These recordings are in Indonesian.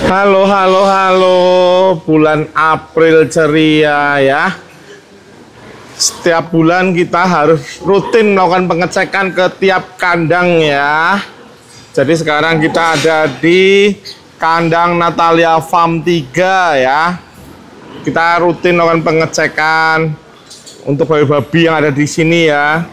Halo, halo, halo. Bulan April ceria ya. Setiap bulan kita harus rutin melakukan pengecekan ke tiap kandang ya. Jadi sekarang kita ada di kandang Natalia Farm 3 ya. Kita rutin melakukan pengecekan untuk babi-babi yang ada di sini ya.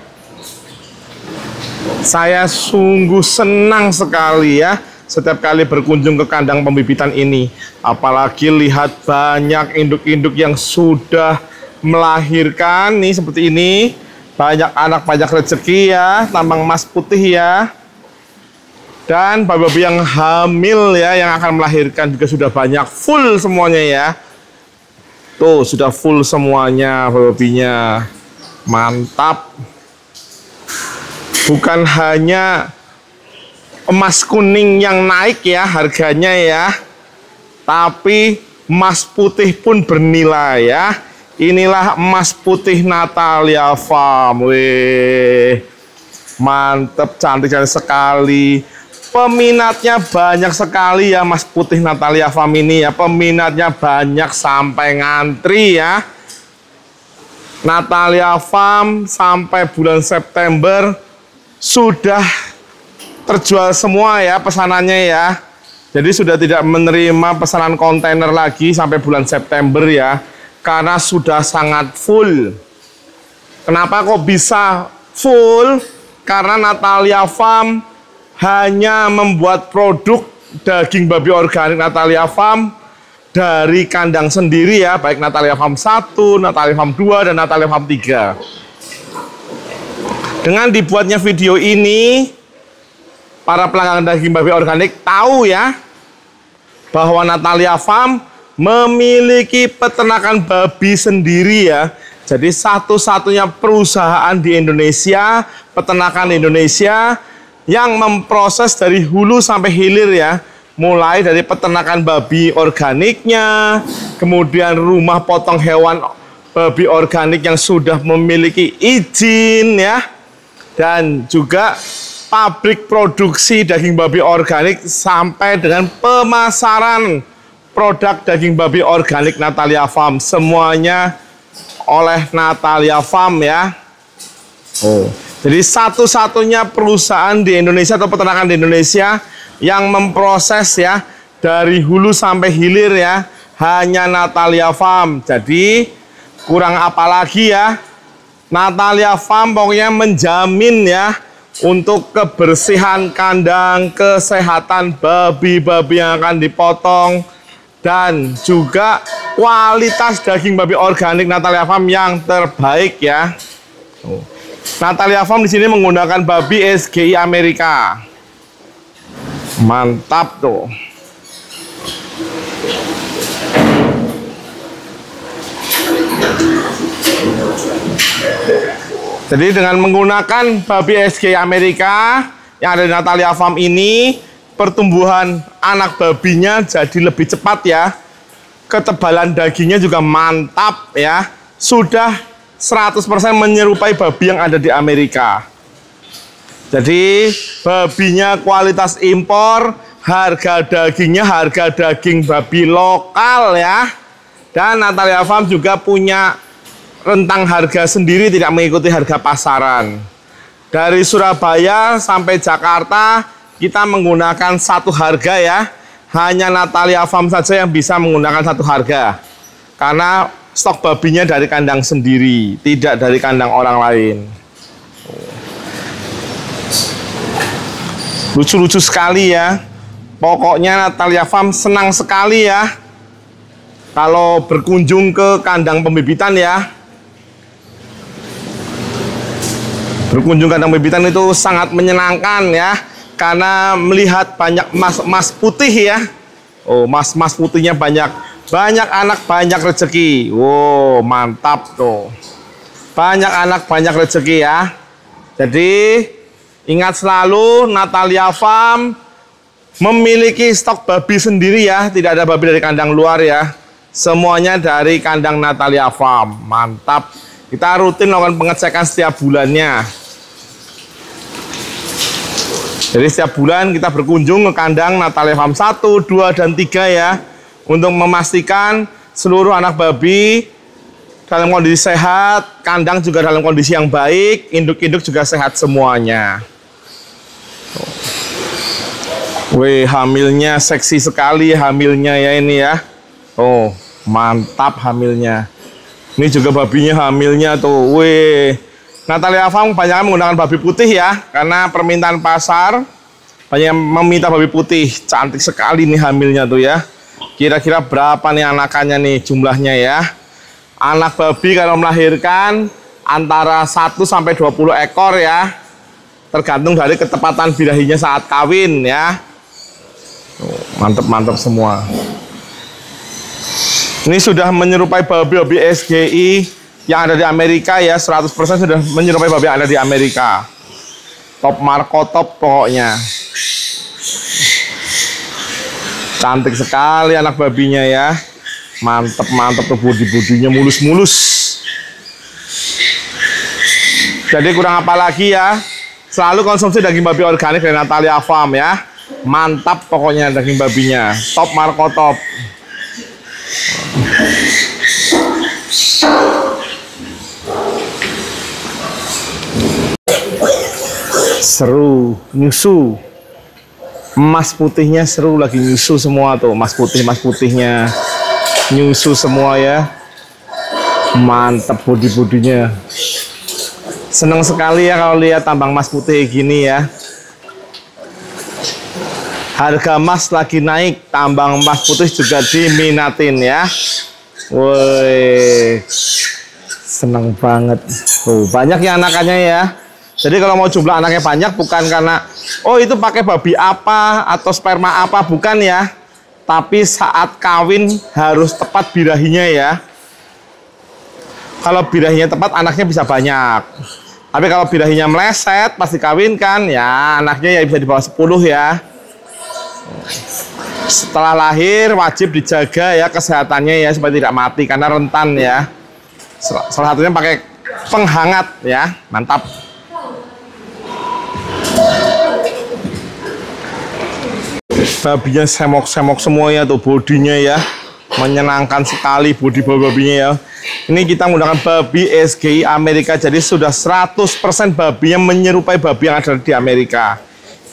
Saya sungguh senang sekali ya setiap kali berkunjung ke kandang pembibitan ini. Apalagi lihat banyak induk-induk yang sudah melahirkan nih seperti ini. Banyak anak, banyak rezeki ya, tambang emas putih ya. Dan babi-babi yang hamil ya, yang akan melahirkan juga sudah banyak, full semuanya ya. Tuh, sudah full semuanya babinya. Mantap. Bukan hanya emas kuning yang naik ya harganya ya, tapi emas putih pun bernilai ya. Inilah emas putih Natalia Farm. Wih, mantep, cantik sekali. Peminatnya banyak sekali ya emas putih Natalia Farm ini ya. Peminatnya banyak sampai ngantri ya. Natalia Farm sampai bulan September sudah terjual semua ya pesanannya ya. Jadi sudah tidak menerima pesanan kontainer lagi sampai bulan September ya, karena sudah sangat full. Kenapa kok bisa full? Karena Natalia Farm hanya membuat produk daging babi organik Natalia Farm dari kandang sendiri ya, baik Natalia Farm 1, Natalia Farm 2, dan Natalia Farm 3. Dengan dibuatnya video ini, para pelanggan daging babi organik tahu ya bahwa Natalia Farm memiliki peternakan babi sendiri ya. Jadi satu-satunya perusahaan di Indonesia, peternakan di Indonesia yang memproses dari hulu sampai hilir ya. Mulai dari peternakan babi organiknya, kemudian rumah potong hewan babi organik yang sudah memiliki izin ya, dan juga pabrik produksi daging babi organik sampai dengan pemasaran produk daging babi organik Natalia Farm. Semuanya oleh Natalia Farm ya. Jadi satu-satunya perusahaan di Indonesia atau peternakan di Indonesia yang memproses ya dari hulu sampai hilir ya, hanya Natalia Farm. Jadi kurang apa lagi ya, Natalia Farm pokoknya menjamin ya untuk kebersihan kandang, kesehatan babi-babi yang akan dipotong, dan juga kualitas daging babi organik Natalia Farm yang terbaik ya. Natalia Farm di sini menggunakan babi SGI Amerika. Mantap tuh. Jadi dengan menggunakan babi SGI Amerika yang ada di Natalia Farm ini, pertumbuhan anak babinya jadi lebih cepat ya. Ketebalan dagingnya juga mantap ya. Sudah 100% menyerupai babi yang ada di Amerika. Jadi babinya kualitas impor, harga dagingnya harga daging babi lokal ya. Dan Natalia Farm juga punya rentang harga sendiri, tidak mengikuti harga pasaran. Dari Surabaya sampai Jakarta kita menggunakan satu harga ya. Hanya Natalia Farm saja yang bisa menggunakan satu harga, karena stok babinya dari kandang sendiri, tidak dari kandang orang lain. Lucu-lucu sekali ya. Pokoknya Natalia Farm senang sekali ya kalau berkunjung ke kandang pembibitan ya. Berkunjung kandang pembibitan itu sangat menyenangkan ya, karena melihat banyak emas putih ya. Emas putihnya banyak. Banyak anak, banyak rezeki. Wow, mantap tuh. Banyak anak, banyak rezeki ya. Jadi ingat selalu, Natalia Farm memiliki stok babi sendiri ya. Tidak ada babi dari kandang luar ya. Semuanya dari kandang Natalia Farm. Mantap. Kita rutin melakukan pengecekan setiap bulannya. Jadi setiap bulan kita berkunjung ke kandang Natalia Farm 1, 2, dan 3 ya, untuk memastikan seluruh anak babi dalam kondisi sehat, kandang juga dalam kondisi yang baik, induk-induk juga sehat semuanya. Wih, hamilnya seksi sekali hamilnya ya ini ya. Oh, mantap hamilnya. Ini juga babinya hamilnya tuh. Wih, Natalia Farm banyak menggunakan babi putih ya, karena permintaan pasar banyak yang meminta babi putih. Cantik sekali nih hamilnya tuh ya. Kira-kira berapa nih anakannya nih jumlahnya ya? Anak babi kalau melahirkan antara 1 sampai 20 ekor ya. Tergantung dari ketepatan birahinya saat kawin ya. Mantap-mantap semua. Ini sudah menyerupai babi-babi SGI yang ada di Amerika ya. 100% sudah menyerupai babi yang ada di Amerika. Top Marco top pokoknya. Cantik sekali anak babinya ya. Mantep tuh bodi-bodinya mulus-mulus. Jadi kurang apa lagi ya, selalu konsumsi daging babi organik dari Natalia Farm ya. Mantap pokoknya daging babinya. Top Marco top. Seru, nyusu. Emas putihnya seru lagi nyusu semua tuh. Emas putihnya nyusu semua ya. Mantap bodi-bodinya. Seneng sekali ya kalau lihat tambang emas putih gini ya. Harga emas lagi naik, tambang emas putih juga diminatin ya. Woi, seneng banget. Tuh, banyak ya anakannya ya. Jadi kalau mau jumlah anaknya banyak bukan karena oh itu pakai babi apa atau sperma apa, bukan ya. Tapi saat kawin harus tepat birahinya ya. Kalau birahinya tepat anaknya bisa banyak. Tapi kalau birahinya meleset pas dikawinkan ya anaknya ya bisa di bawah 10 ya. Setelah lahir wajib dijaga ya kesehatannya ya supaya tidak mati karena rentan ya. Salah satunya pakai penghangat ya. Mantap. Babinya semok-semok semuanya tuh bodinya ya. Menyenangkan sekali bodi babinya ya. Ini kita menggunakan babi SGI Amerika, jadi sudah 100% babinya menyerupai babi yang ada di Amerika.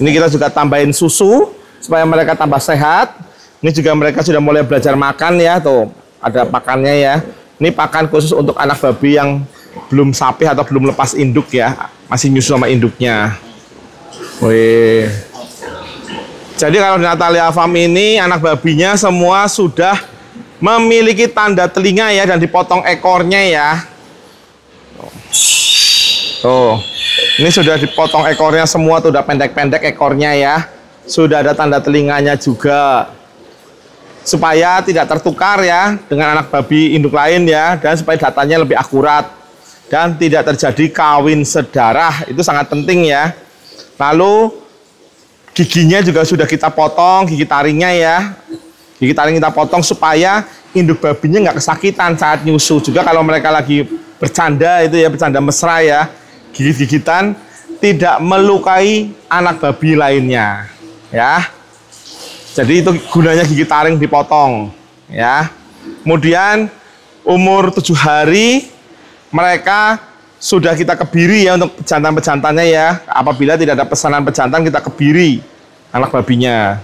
Ini kita juga tambahin susu supaya mereka tambah sehat. Ini juga mereka sudah mulai belajar makan ya, tuh ada pakannya ya. Ini pakan khusus untuk anak babi yang belum sapih atau belum lepas induk ya, masih nyusu sama induknya. Wih. Jadi kalau di Natalia Farm ini anak babinya semua sudah memiliki tanda telinga ya dan dipotong ekornya ya. Tuh, ini sudah dipotong ekornya semua tuh, udah pendek-pendek ekornya ya. Sudah ada tanda telinganya juga. Supaya tidak tertukar ya dengan anak babi induk lain ya, dan supaya datanya lebih akurat dan tidak terjadi kawin sedarah. Itu sangat penting ya. Lalu giginya juga sudah kita potong, gigi taringnya ya. Gigi taring kita potong supaya induk babinya nggak kesakitan saat nyusu. Juga kalau mereka lagi bercanda itu ya, bercanda mesra ya, gigit-gigitan tidak melukai anak babi lainnya ya. Jadi itu gunanya gigi taring dipotong ya. Kemudian umur 7 hari mereka sudah kita kebiri ya untuk pejantan-pejantannya ya. Apabila tidak ada pesanan pejantan kita kebiri anak babinya.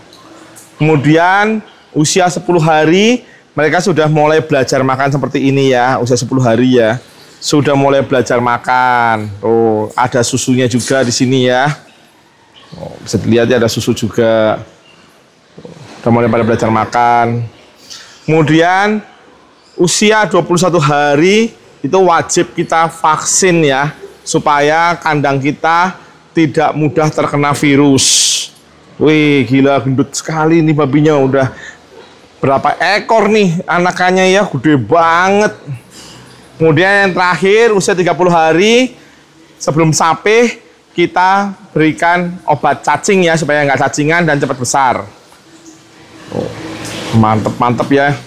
Kemudian usia 10 hari mereka sudah mulai belajar makan seperti ini ya. Usia 10 hari ya sudah mulai belajar makan. Oh, ada susunya juga di sini ya. Oh, bisa dilihat ya ada susu juga. Sudah mulai pada belajar makan. Kemudian usia 21 hari itu wajib kita vaksin ya, supaya kandang kita tidak mudah terkena virus. Wih, gila gendut sekali nih babinya, udah berapa ekor nih anakannya ya, gede banget. Kemudian yang terakhir usia 30 hari sebelum sapih kita berikan obat cacing ya, supaya nggak cacingan dan cepat besar. Oh, mantep ya.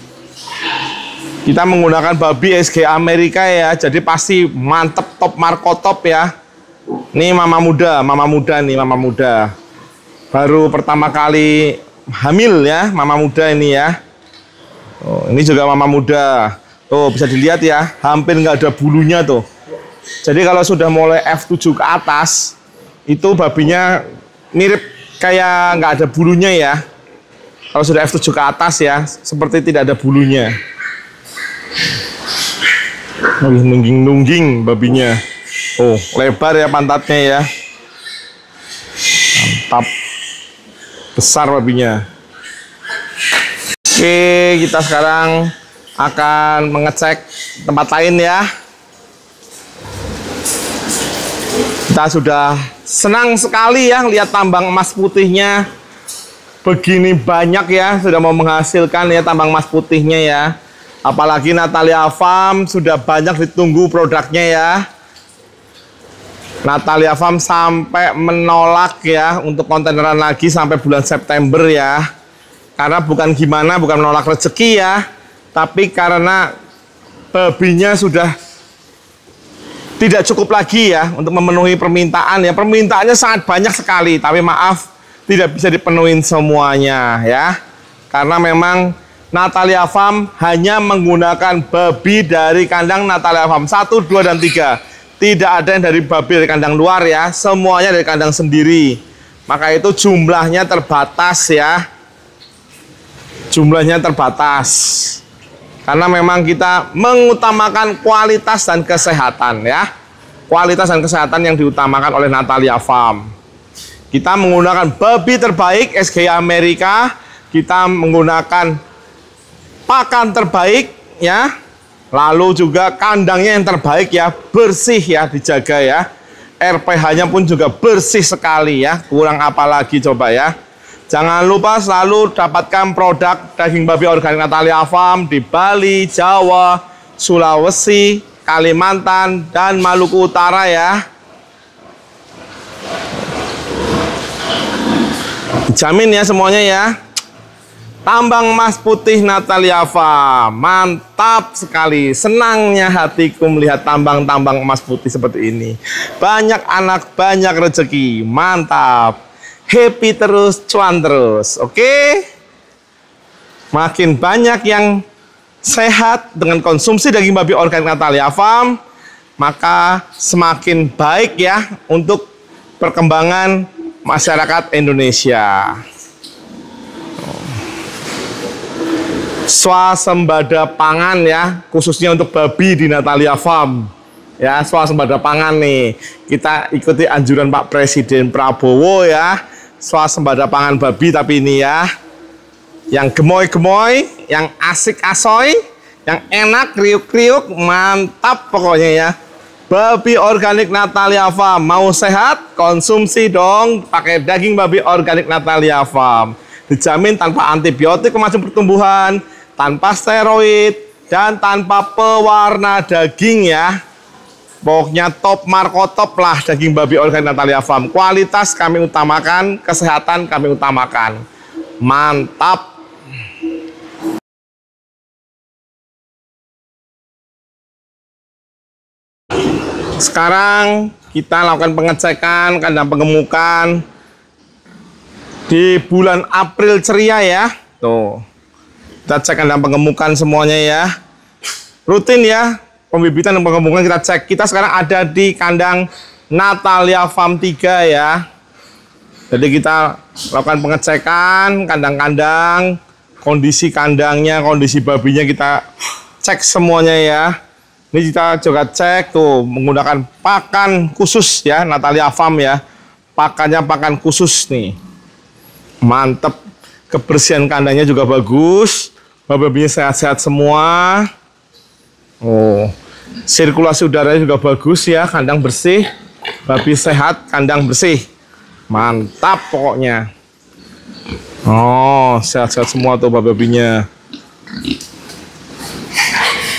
Kita menggunakan babi SG Amerika ya, jadi pasti mantep, top Marco top ya. Ini mama muda nih, mama muda. baru pertama kali hamil ya, mama muda ini ya. Oh, ini juga mama muda. Tuh bisa dilihat ya, hampir nggak ada bulunya tuh. Jadi kalau sudah mulai F7 ke atas, itu babinya mirip kayak nggak ada bulunya ya. Kalau sudah F7 ke atas ya, seperti tidak ada bulunya. Nungging-nungging babinya. Oh, lebar ya pantatnya ya. Mantap. Besar babinya. Oke, kita sekarang akan mengecek tempat lain ya. Kita sudah senang sekali ya lihat tambang emas putihnya begini banyak ya, sudah mau menghasilkan ya tambang emas putihnya ya. Apalagi Natalia Farm sudah banyak ditunggu produknya ya. Natalia Farm sampai menolak ya untuk kontaineran lagi sampai bulan September ya. Karena bukan menolak rezeki ya, tapi karena babinya sudah tidak cukup lagi ya untuk memenuhi permintaan ya. Permintaannya sangat banyak sekali, tapi maaf tidak bisa dipenuhi semuanya ya. Karena memang Natalia Farm hanya menggunakan babi dari kandang Natalia Farm 1, 2, dan 3. Tidak ada yang dari babi dari kandang luar ya, semuanya dari kandang sendiri. Maka itu jumlahnya terbatas ya. Jumlahnya terbatas. Karena memang kita mengutamakan kualitas dan kesehatan ya. Kualitas dan kesehatan yang diutamakan oleh Natalia Farm. Kita menggunakan babi terbaik SGI Amerika, kita menggunakan pakan terbaik ya. Lalu juga kandangnya yang terbaik ya, bersih ya, dijaga ya. RPH-nya pun juga bersih sekali ya. Kurang apa lagi coba ya. Jangan lupa selalu dapatkan produk daging babi organik Natalia Farm di Bali, Jawa, Sulawesi, Kalimantan, dan Maluku Utara ya. Dijamin ya semuanya ya. Tambang emas putih Natalia Farm, mantap sekali. Senangnya hatiku melihat tambang-tambang emas putih seperti ini. Banyak anak, banyak rezeki, mantap. Happy terus, cuan terus, oke? Makin banyak yang sehat dengan konsumsi daging babi organik Natalia Farm, maka semakin baik ya untuk perkembangan masyarakat Indonesia. Swasembada pangan ya, khususnya untuk babi di Natalia Farm. Ya, swasembada pangan nih. Kita ikuti anjuran Pak Presiden Prabowo ya. Swasembada pangan babi tapi ini ya, yang gemoy-gemoy, yang asik asoy, yang enak kriuk-kriuk, mantap pokoknya ya. Babi organik Natalia Farm, mau sehat konsumsi dong pakai daging babi organik Natalia Farm. Dijamin tanpa antibiotik pemacu pertumbuhan, tanpa steroid, dan tanpa pewarna daging ya. Pokoknya top markotop lah daging babi organik Natalia Farm. Kualitas kami utamakan, kesehatan kami utamakan. Mantap. Sekarang kita lakukan pengecekan kandang pengemukan di bulan April ceria ya. Tuh. Kita cek kandang pengemukan semuanya ya. Rutin ya. Pembibitan dan pengembangan kita cek. Kita sekarang ada di kandang Natalia Farm 3 ya. Jadi kita lakukan pengecekan kandang-kandang, kondisi kandangnya, kondisi babinya kita cek semuanya ya. Ini kita juga cek tuh menggunakan pakan khusus ya, Natalia Farm ya. Pakannya pakan khusus nih. Mantep. Kebersihan kandangnya juga bagus. Babinya sehat-sehat semua. Oh, sirkulasi udaranya juga bagus ya, kandang bersih, babi sehat, kandang bersih, mantap pokoknya. Oh, sehat-sehat semua tuh babinya.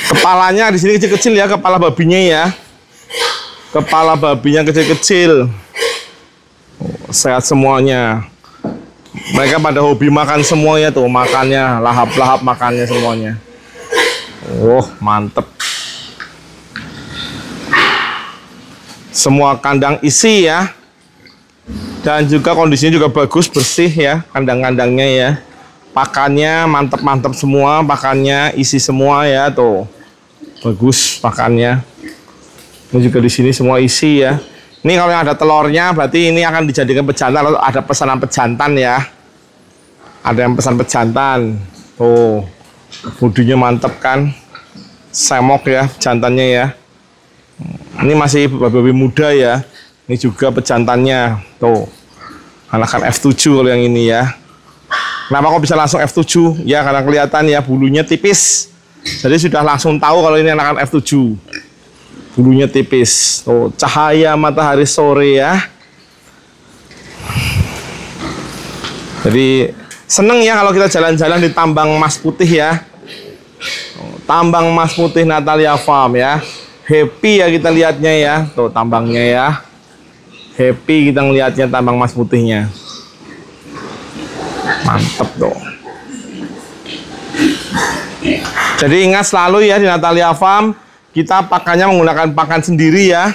Kepalanya di sini kecil-kecil ya, kepala babinya ya, kepala babinya kecil-kecil, oh, sehat semuanya. Mereka pada hobi makan semuanya tuh, makannya lahap-lahap makannya semuanya. Oh, mantep. Semua kandang isi ya. Dan juga kondisinya juga bagus, bersih ya kandang-kandangnya ya. Pakannya mantap-mantap semua, pakannya isi semua ya tuh. Bagus pakannya. Ini juga di sini semua isi ya. Ini kalau yang ada telurnya berarti ini akan dijadikan pejantan atau ada pesanan pejantan ya. Ada yang pesan pejantan. Tuh. Budinya mantap kan. Semok ya jantannya ya. Ini masih babi-babi muda ya. Ini juga pejantannya. Tuh. Anakan F7 kalau yang ini ya. Kenapa kok bisa langsung F7? Ya karena kelihatan ya bulunya tipis. Jadi sudah langsung tahu kalau ini anakan F7. Bulunya tipis. Tuh, cahaya matahari sore ya. Jadi seneng ya kalau kita jalan-jalan di tambang emas putih ya. Tambang emas putih Natalia Farm ya. Happy ya kita lihatnya ya. Tuh tambangnya ya. Happy kita ngelihatnya tambang emas putihnya. Mantep tuh. Jadi ingat selalu ya di Natalia Farm kita pakannya menggunakan pakan sendiri ya.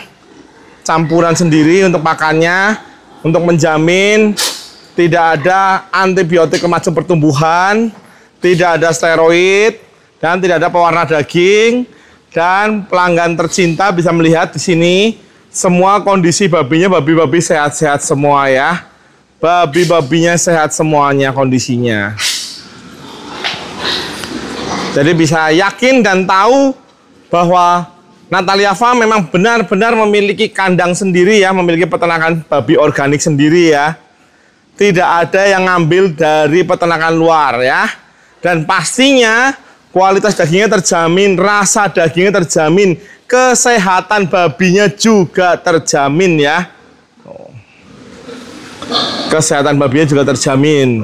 Campuran sendiri untuk pakannya. Untuk menjamin tidak ada antibiotik kemajuan pertumbuhan, tidak ada steroid, dan tidak ada pewarna daging. Dan pelanggan tercinta bisa melihat di sini semua kondisi babinya, babi-babi sehat-sehat semua ya. Babi-babinya sehat semuanya kondisinya. Jadi bisa yakin dan tahu bahwa Natalia Farm memang benar-benar memiliki kandang sendiri ya, memiliki peternakan babi organik sendiri ya. Tidak ada yang ngambil dari peternakan luar ya. Dan pastinya kualitas dagingnya terjamin, rasa dagingnya terjamin, kesehatan babinya juga terjamin ya. Kesehatan babinya juga terjamin.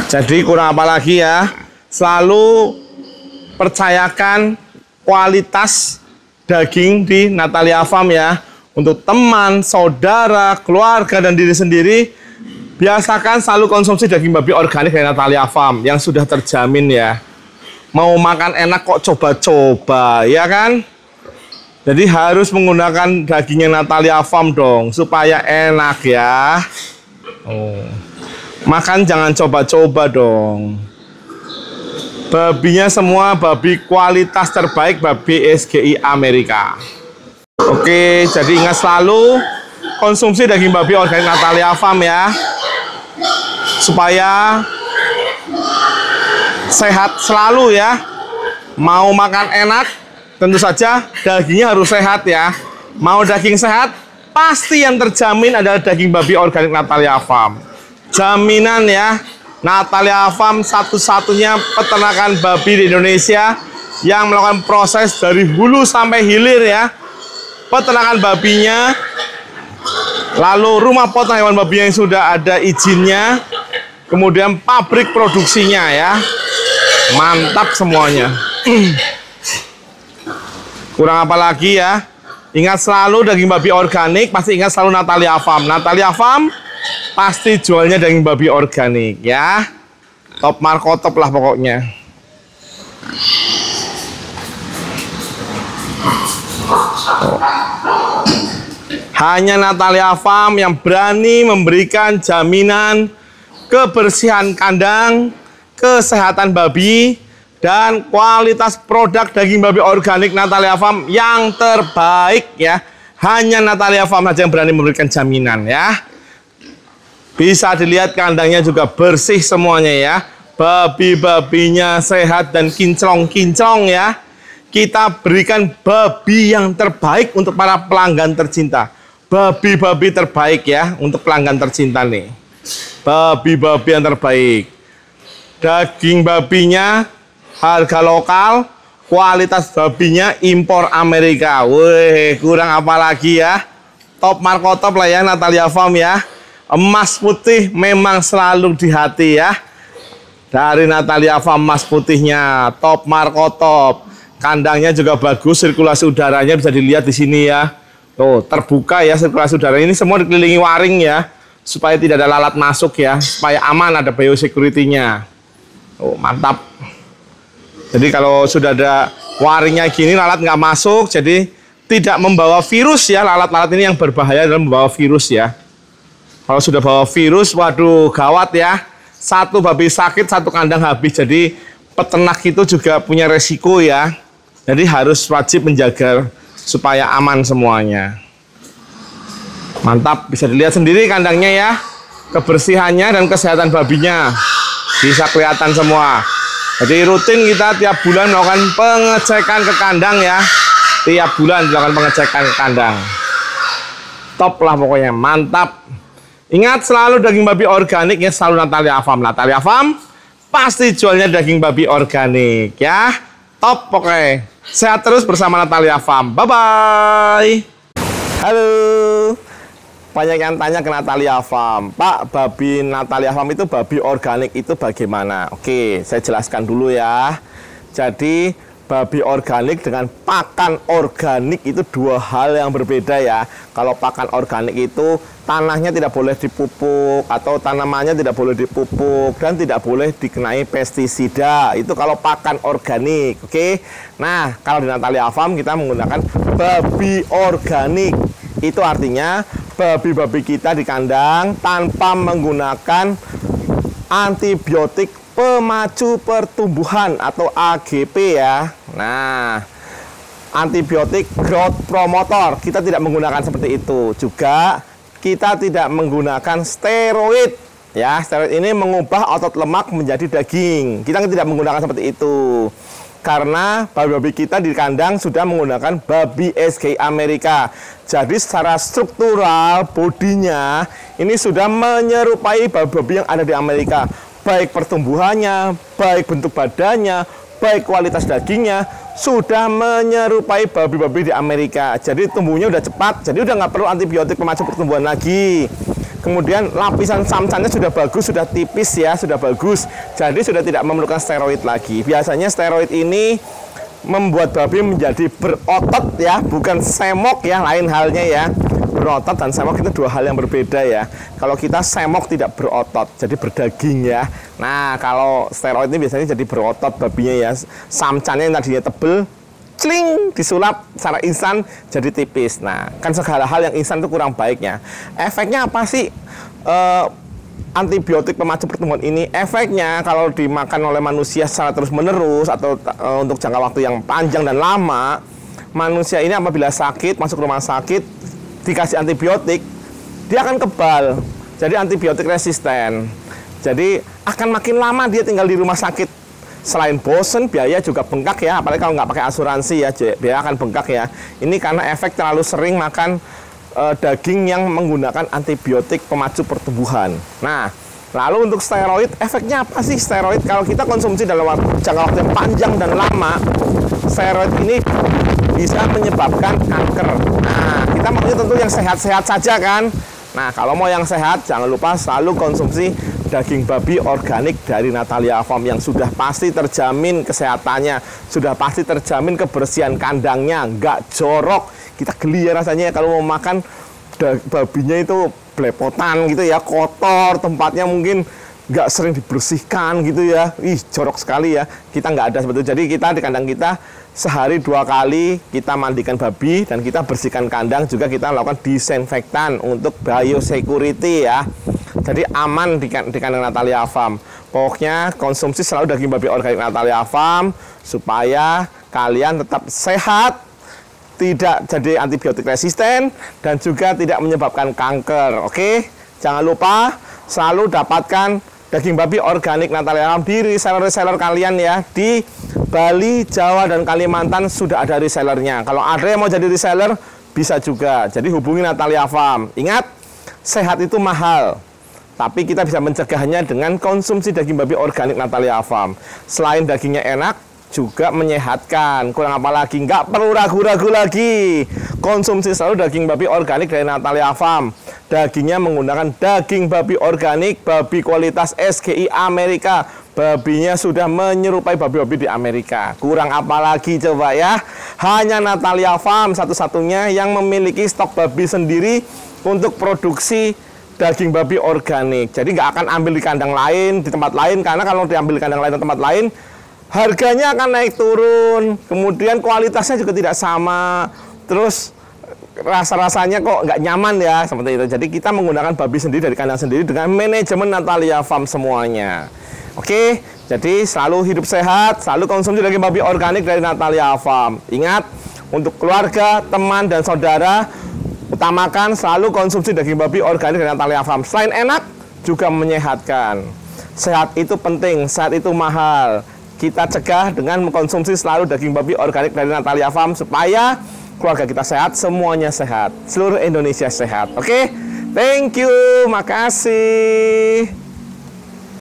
Jadi kurang apa lagi ya, selalu percayakan kualitas daging di Natalia Farm ya. Untuk teman, saudara, keluarga, dan diri sendiri, biasakan selalu konsumsi daging babi organik dari Natalia Farm yang sudah terjamin ya. Mau makan enak kok coba-coba ya kan? Jadi harus menggunakan dagingnya Natalia Farm dong supaya enak ya. Makan jangan coba-coba dong. Babinya semua babi kualitas terbaik, babi SGI Amerika. Oke, jadi ingat selalu konsumsi daging babi organik Natalia Farm ya. Supaya sehat selalu ya. Mau makan enak, tentu saja dagingnya harus sehat ya. Mau daging sehat, pasti yang terjamin adalah daging babi organik Natalia Farm. Jaminan ya. Natalia Farm satu-satunya peternakan babi di Indonesia yang melakukan proses dari hulu sampai hilir ya. Peternakan babinya, lalu rumah potong hewan babi yang sudah ada izinnya, kemudian pabrik produksinya ya. Mantap semuanya. Kurang apa lagi ya. Ingat selalu daging babi organik, pasti ingat selalu Natalia Farm. Natalia Farm pasti jualnya daging babi organik ya. Top markotop lah pokoknya. Hanya Natalia Farm yang berani memberikan jaminan kebersihan kandang, kesehatan babi, dan kualitas produk daging babi organik Natalia Farm yang terbaik ya. Hanya Natalia Farm saja yang berani memberikan jaminan ya. Bisa dilihat kandangnya juga bersih semuanya ya. Babi-babinya sehat dan kinclong-kinclong ya. Kita berikan babi yang terbaik untuk para pelanggan tercinta. Babi-babi terbaik ya untuk pelanggan tercinta nih. Babi-babi yang terbaik. Daging babinya harga lokal, kualitas babinya impor Amerika. Wih, kurang apa lagi ya. Top markotop lah ya Natalia Farm ya. Emas putih memang selalu di hati ya. Dari Natalia Farm emas putihnya top markotop. Kandangnya juga bagus, sirkulasi udaranya bisa dilihat di sini ya. Tuh, terbuka ya sirkulasi udara. Ini semua dikelilingi waring ya, supaya tidak ada lalat masuk ya, supaya aman, ada biosecurity-nya. Oh, mantap. Jadi kalau sudah ada waringnya gini, lalat nggak masuk, jadi tidak membawa virus ya, lalat-lalat ini yang berbahaya dalam membawa virus ya. Kalau sudah bawa virus, waduh gawat ya. Satu babi sakit, satu kandang habis. Jadi peternak itu juga punya resiko ya. Jadi harus wajib menjaga supaya aman semuanya. Mantap, bisa dilihat sendiri kandangnya ya. Kebersihannya dan kesehatan babinya bisa kelihatan semua. Jadi rutin kita tiap bulan melakukan pengecekan ke kandang ya. Tiap bulan dilakukan pengecekan ke kandang. Top lah pokoknya, mantap. Ingat selalu daging babi organik ya, selalu Natalia Farm. Natalia Farm pasti jualnya daging babi organik ya. Top pokoknya. Sehat terus bersama Natalia Farm. Bye-bye. Halo. Banyak yang tanya ke Natalia Farm, Pak, babi Natalia Farm itu babi organik itu bagaimana? Oke, saya jelaskan dulu ya. Jadi babi organik dengan pakan organik itu dua hal yang berbeda ya. Kalau pakan organik itu tanahnya tidak boleh dipupuk atau tanamannya tidak boleh dipupuk dan tidak boleh dikenai pestisida. Itu kalau pakan organik, oke? Nah, kalau di Natalia Farm kita menggunakan babi organik. Itu artinya babi-babi kita di kandang tanpa menggunakan antibiotik pemacu pertumbuhan atau AGP ya. Nah, antibiotik growth promotor kita tidak menggunakan seperti itu. Juga kita tidak menggunakan steroid ya. Steroid ini mengubah otot lemak menjadi daging. Kita tidak menggunakan seperti itu. Karena babi-babi kita di kandang sudah menggunakan babi SGI Amerika. Jadi secara struktural bodinya ini sudah menyerupai babi-babi yang ada di Amerika. Baik pertumbuhannya, baik bentuk badannya, baik kualitas dagingnya, sudah menyerupai babi-babi di Amerika. Jadi tumbuhnya udah cepat, jadi udah nggak perlu antibiotik pemacu pertumbuhan lagi. Kemudian lapisan samcannya sudah bagus, sudah tipis ya, sudah bagus. Jadi sudah tidak memerlukan steroid lagi. Biasanya steroid ini membuat babi menjadi berotot ya, bukan semok ya, lain halnya ya. Berotot dan semok itu dua hal yang berbeda ya. Kalau kita semok tidak berotot, jadi berdaging ya. Nah, kalau steroid ini biasanya jadi berotot babinya ya. Samcannya yang tadinya tebel, cling, disulap secara instan jadi tipis. Nah, kan segala hal yang instan itu kurang baiknya. Efeknya apa sih? Antibiotik pemacu pertumbuhan ini efeknya kalau dimakan oleh manusia secara terus-menerus atau untuk jangka waktu yang panjang dan lama, manusia ini apabila sakit, masuk rumah sakit, dikasih antibiotik, dia akan kebal. Jadi antibiotik resisten. Jadi akan makin lama dia tinggal di rumah sakit. Selain bosen, biaya juga bengkak ya, apalagi kalau nggak pakai asuransi ya, biaya akan bengkak ya. Ini karena efek terlalu sering makan daging yang menggunakan antibiotik pemacu pertumbuhan. Nah, lalu untuk steroid, efeknya apa sih steroid? Kalau kita konsumsi dalam jangka waktu yang panjang dan lama, steroid ini bisa menyebabkan kanker. Nah, kita maksudnya tentu yang sehat-sehat saja kan. Nah, kalau mau yang sehat, jangan lupa selalu konsumsi daging babi organik dari Natalia Farm yang sudah pasti terjamin kesehatannya, sudah pasti terjamin kebersihan kandangnya, nggak jorok. Kita geli ya rasanya kalau mau makan babinya itu belepotan gitu ya, kotor, tempatnya mungkin nggak sering dibersihkan gitu ya. Ih, jorok sekali ya. Kita nggak ada seperti itu. Jadi kita di kandang kita sehari 2 kali kita mandikan babi dan kita bersihkan kandang, juga kita lakukan disinfektan untuk biosecurity ya. Jadi aman di kandang Natalia Farm. Pokoknya konsumsi selalu daging babi organik Natalia Farm supaya kalian tetap sehat, tidak jadi antibiotik resisten, dan juga tidak menyebabkan kanker. Oke, jangan lupa selalu dapatkan daging babi organik Natalia Farm di reseller-reseller kalian ya. Di Bali, Jawa, dan Kalimantan sudah ada resellernya. Kalau ada yang mau jadi reseller, bisa juga. Jadi hubungi Natalia Farm. Ingat, sehat itu mahal, tapi kita bisa mencegahnya dengan konsumsi daging babi organik Natalia Farm. Selain dagingnya enak, juga menyehatkan. Kurang apa lagi? Nggak perlu ragu-ragu lagi. Konsumsi selalu daging babi organik dari Natalia Farm. Dagingnya menggunakan daging babi organik, babi kualitas SGI Amerika. Babinya sudah menyerupai babi-babi di Amerika. Kurang apa lagi coba ya? Hanya Natalia Farm satu-satunya yang memiliki stok babi sendiri untuk produksi daging babi organik. Jadi nggak akan ambil di kandang lain, di tempat lain, karena kalau diambil di kandang lain atau tempat lain, harganya akan naik turun. Kemudian kualitasnya juga tidak sama. terus rasa-rasanya kok nggak nyaman ya, seperti itu. Jadi kita menggunakan babi sendiri dari kandang sendiri dengan manajemen Natalia Farm semuanya. Oke, jadi selalu hidup sehat, selalu konsumsi daging babi organik dari Natalia Farm. Ingat, untuk keluarga, teman, dan saudara, utamakan selalu konsumsi daging babi organik dari Natalia Farm. Selain enak, juga menyehatkan. Sehat itu penting, sehat itu mahal. Kita cegah dengan mengkonsumsi selalu daging babi organik dari Natalia Farm supaya keluarga kita sehat, semuanya sehat, seluruh Indonesia sehat. Oke, thank you, makasih.